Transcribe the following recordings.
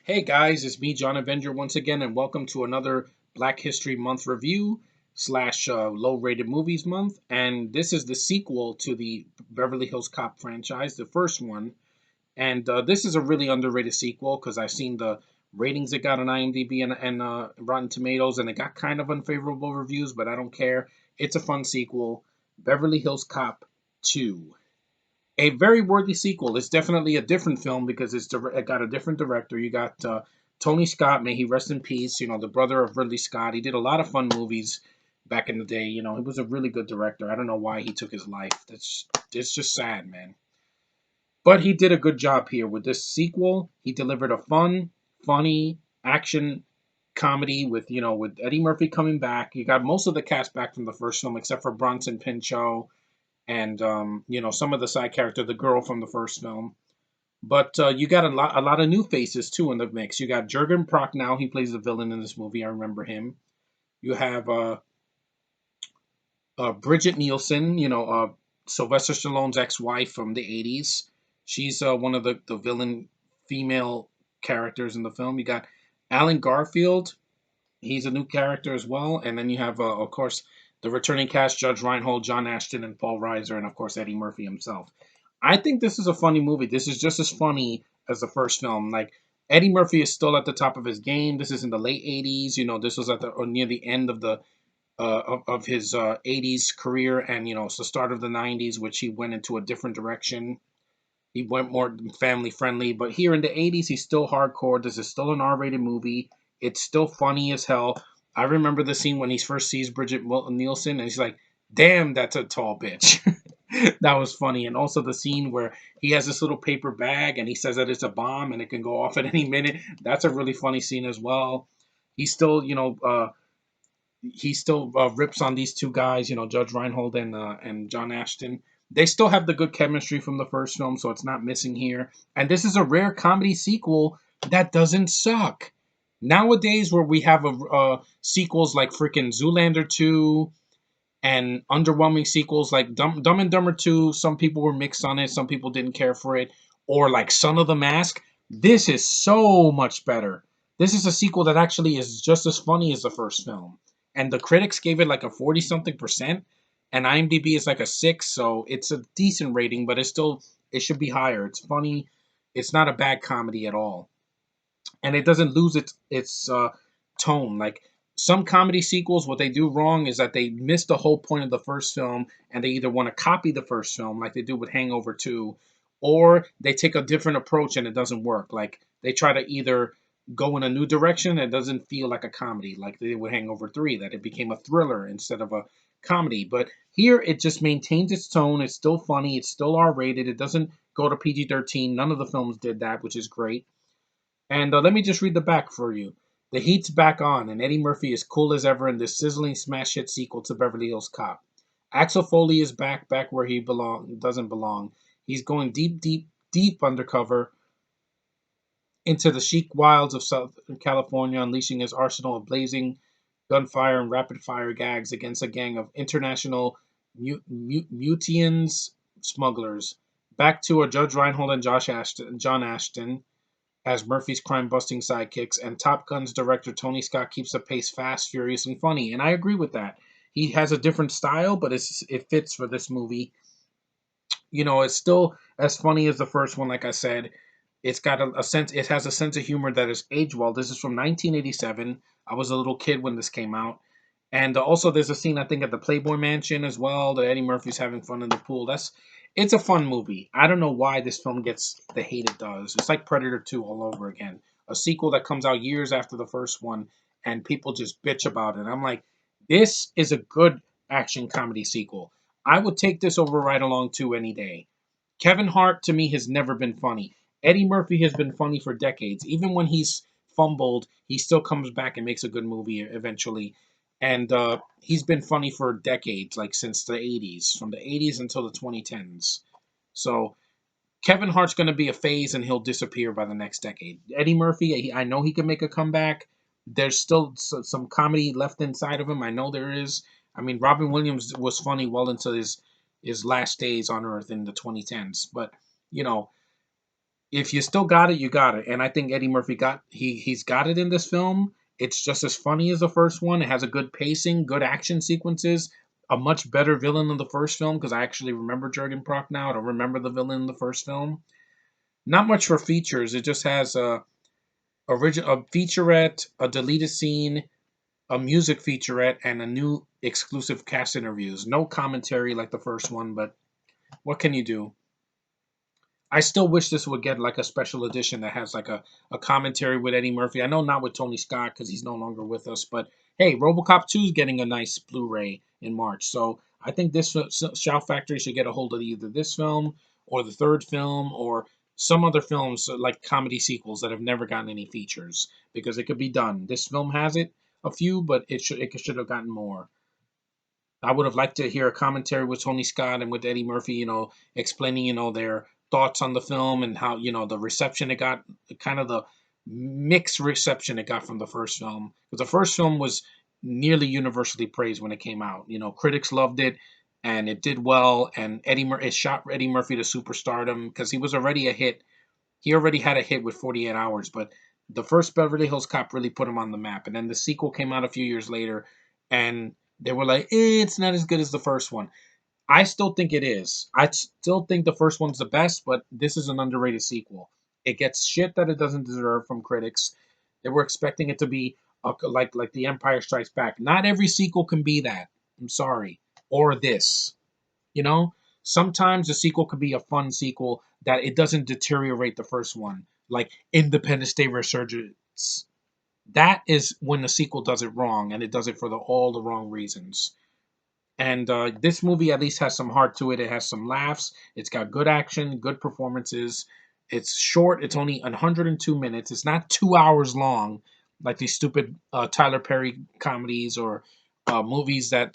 Hey guys, it's me, John Avenger, once again, and welcome to another Black History Month review slash low rated movies month. And this is the sequel to the Beverly Hills Cop franchise, the first one. And this is a really underrated sequel because I've seen the ratings it got on IMDb and Rotten Tomatoes, and it got kind of unfavorable reviews, but I don't care. It's a fun sequel. Beverly Hills Cop 2. A very worthy sequel. It's definitely a different film because it got a different director. You got Tony Scott, may he rest in peace. You know, the brother of Ridley Scott. He did a lot of fun movies back in the day. You know, he was a really good director. I don't know why he took his life. It's just sad, man. But he did a good job here with this sequel. He delivered a fun, funny action comedy with with Eddie Murphy coming back. You got most of the cast back from the first film except for Bronson Pinchot and some of the side character, the girl from the first film. But you got a lot of new faces too in the mix. You got Jurgen Prochnow, he plays the villain in this movie. I remember him. You have Bridget Nielsen, Sylvester Stallone's ex-wife from the '80s. She's one of the villain female characters in the film. You got Alan Garfield. He's a new character as well. And then you have, of course, the returning cast: Judge Reinhold, John Ashton, and Paul Reiser, and of course Eddie Murphy himself. I think this is a funny movie. This is just as funny as the first film. Like Eddie Murphy is still at the top of his game. This is in the late '80s. You know, this was at the or near the end of the of his '80s career, and it's the start of the '90s, which he went into a different direction. He went more family friendly, but here in the '80s, he's still hardcore. This is still an R-rated movie. It's still funny as hell. I remember the scene when he first sees Bridget Nielsen, and he's like, "Damn, that's a tall bitch." That was funny, and also the scene where he has this little paper bag and he says that it's a bomb and it can go off at any minute. That's a really funny scene as well. He still, rips on these two guys, Judge Reinhold and John Ashton. They still have the good chemistry from the first film, so it's not missing here. And this is a rare comedy sequel that doesn't suck. Nowadays, where we have sequels like freaking Zoolander 2 and underwhelming sequels like Dumb and Dumber 2, some people were mixed on it, some people didn't care for it, or like Son of the Mask. This is so much better. This is a sequel that actually is just as funny as the first film. And the critics gave it like a 40 something percent, and IMDb is like a 6, so it's a decent rating, but it should be higher. It's funny. It's not a bad comedy at all, and it doesn't lose its tone. Like some comedy sequels, what they do wrong is that they miss the whole point of the first film, and they either want to copy the first film, like they do with Hangover 2, or they take a different approach and it doesn't work. Like they try to either go in a new direction and it doesn't feel like a comedy, like they did with Hangover 3, that it became a thriller instead of a comedy. But here it just maintains its tone. It's still funny. It's still R rated. It doesn't go to PG-13. None of the films did that, which is great. And let me just read the back for you. The heat's back on, and Eddie Murphy is cool as ever in this sizzling smash hit sequel to Beverly Hills Cop. Axel Foley is back where he doesn't belong. He's going deep, deep, deep undercover into the chic wilds of Southern California, unleashing his arsenal of blazing gunfire and rapid fire gags against a gang of international mutians smugglers. Back to a Judge Reinhold and John Ashton as Murphy's crime busting sidekicks, and Top Gun's director Tony Scott keeps the pace fast, furious, and funny. And I agree with that. He has a different style, but it fits for this movie. It's still as funny as the first one, like I said. It's got a sense, it has a sense of humor that is aged well. This is from 1987. I was a little kid when this came out. And also, there's a scene I think at the Playboy Mansion as well that Eddie Murphy's having fun in the pool. It's a fun movie. I don't know why this film gets the hate it does. It's like Predator 2 all over again. A sequel that comes out years after the first one, and people just bitch about it. I'm like, this is a good action comedy sequel. I would take this over Ride Along 2 any day. Kevin Hart to me has never been funny. Eddie Murphy has been funny for decades. Even when he's fumbled, he still comes back and makes a good movie eventually. And he's been funny for decades, like since the '80s, from the '80s until the 2010s. So Kevin Hart's going to be a phase, and he'll disappear by the next decade. Eddie Murphy, I know he can make a comeback. There's still some comedy left inside of him. I know there is. I mean, Robin Williams was funny well into his last days on Earth in the 2010s, but you know If you still got it, you got it. And I think Eddie Murphy he's got it in this film. It's just as funny as the first one. It has a good pacing, good action sequences, a much better villain than the first film because I actually remember Jurgen Prock now. I don't remember the villain in the first film. Not much for features. It just has a featurette, a deleted scene, a music featurette, and a new exclusive cast interviews. No commentary like the first one, but what can you do? I still wish this would get like a special edition that has like a commentary with Eddie Murphy. I know not with Tony Scott because he's no longer with us, but hey, RoboCop 2 is getting a nice Blu-ray in March. So I think this Shout Factory should get a hold of either this film or the third film or some other films like comedy sequels that have never gotten any features because it could be done. This film has a few, but it should have gotten more. I would have liked to hear a commentary with Tony Scott and with Eddie Murphy, explaining, their thoughts on the film and how, the reception it got, kind of the mixed reception it got from the first film. Because the first film was nearly universally praised when it came out. Critics loved it and it did well. And it shot Eddie Murphy to superstardom because he was already a hit. He already had a hit with 48 Hours, but the first Beverly Hills Cop really put him on the map. And then the sequel came out a few years later, and they were like, it's not as good as the first one. I still think it is. I still think the first one's the best, but this is an underrated sequel. It gets shit that it doesn't deserve from critics. They were expecting it to be like The Empire Strikes Back. Not every sequel can be that. I'm sorry. Or this. You know, sometimes a sequel could be a fun sequel that it doesn't deteriorate the first one, like Independence Day Resurgence. That is when the sequel does it wrong, and it does it for all the wrong reasons. And this movie at least has some heart to it. It has some laughs. It's got good action, good performances. It's short. It's only 102 minutes. It's not 2 hours long, like these stupid Tyler Perry comedies or movies that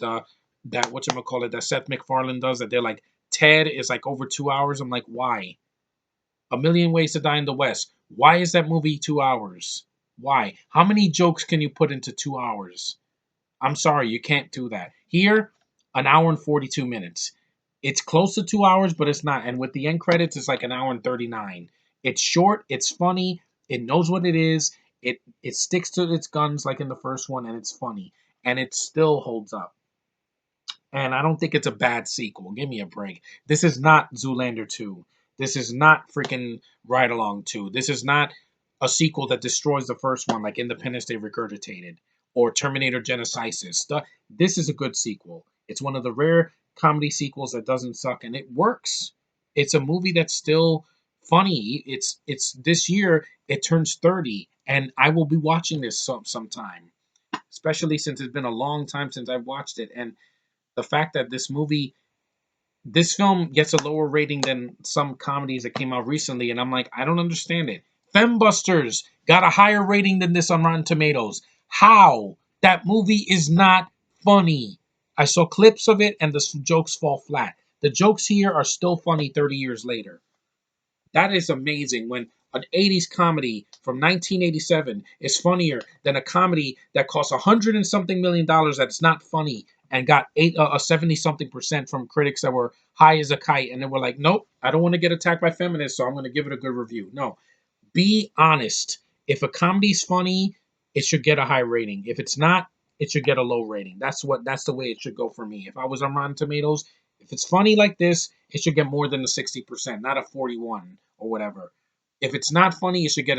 whatchamacallit, that Seth MacFarlane does. That they're like Ted is like over 2 hours. I'm like, why? A Million Ways to Die in the West. Why is that movie 2 hours? Why? How many jokes can you put into 2 hours? I'm sorry, you can't do that. Here, an hour and 42 minutes. It's close to 2 hours, but it's not. And with the end credits, it's like an hour and 39. It's short, it's funny, it knows what it is, it sticks to its guns like in the first one, and it's funny. And it still holds up. And I don't think it's a bad sequel. Give me a break. This is not Zoolander 2. This is not freaking Ride Along 2. This is not a sequel that destroys the first one like Independence Day Regurgitated or Terminator Genesis. This is a good sequel. It's one of the rare comedy sequels that doesn't suck and it works. It's a movie that's still funny. It's this year it turns 30 and I will be watching this sometime. Especially since it's been a long time since I've watched it and the fact that this film gets a lower rating than some comedies that came out recently, and I'm like, I don't understand it. Fembusters got a higher rating than this on Rotten Tomatoes. How? That movie is not funny. I saw clips of it, and the jokes fall flat. The jokes here are still funny 30 years later. That is amazing when an 80s comedy from 1987 is funnier than a comedy that costs 100 and something $1 million that's not funny and got 70 something percent from critics that were high as a kite and they were like, nope, I don't want to get attacked by feminists, so I'm going to give it a good review. No, be honest. If a comedy's funny, it should get a high rating. If it's not, it should get a low rating. That's the way it should go for me. If I was on Rotten Tomatoes, if it's funny like this, it should get more than a 60%, not a 41 or whatever. If it's not funny, it should get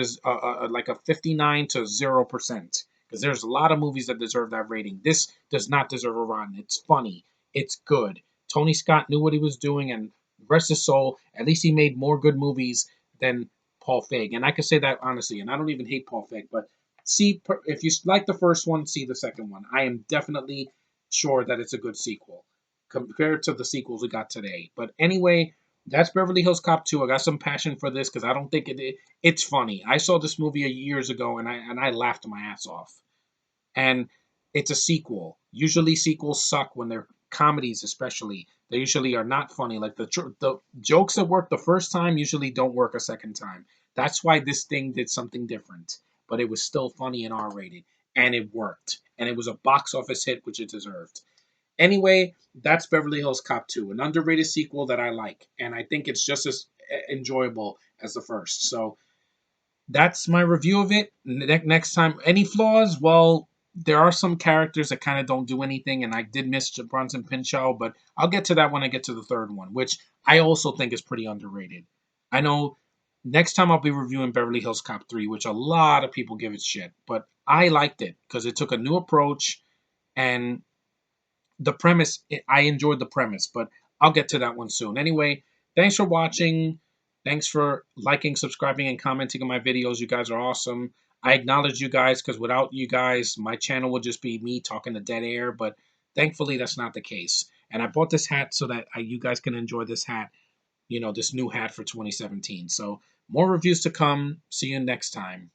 like a 59 to 0%. Because there's a lot of movies that deserve that rating. This does not deserve a rotten. It's funny. It's good. Tony Scott knew what he was doing, and rest his soul, at least he made more good movies than Paul Feig. And I can say that honestly, and I don't even hate Paul Feig, but see, if you like the first one, see the second one. I am definitely sure that it's a good sequel compared to the sequels we got today. But anyway, that's Beverly Hills Cop 2. I got some passion for this because I don't think it's funny. I saw this movie years ago and I laughed my ass off. And it's a sequel. Usually sequels suck when they're comedies, especially. They usually are not funny. Like the jokes that work the first time usually don't work a second time. That's why this thing did something different, but it was still funny and R rated, and it worked, and it was a box office hit, which it deserved. Anyway, that's Beverly Hills Cop 2, an underrated sequel that I like, and I think it's just as enjoyable as the first. So that's my review of it. Next time, any flaws? Well, there are some characters that kind of don't do anything, and I did miss Bronson Pinchot, but I'll get to that when I get to the third one, which I also think is pretty underrated. I know next time I'll be reviewing Beverly Hills Cop 3, which a lot of people give it shit, but I liked it because it took a new approach, and the premise, I enjoyed the premise, but I'll get to that one soon. Anyway, thanks for watching. Thanks for liking, subscribing, and commenting on my videos. You guys are awesome. I acknowledge you guys because without you guys, my channel would just be me talking to dead air, but thankfully that's not the case. And I bought this hat so that you guys can enjoy this hat, this new hat for 2017. So more reviews to come. See you next time.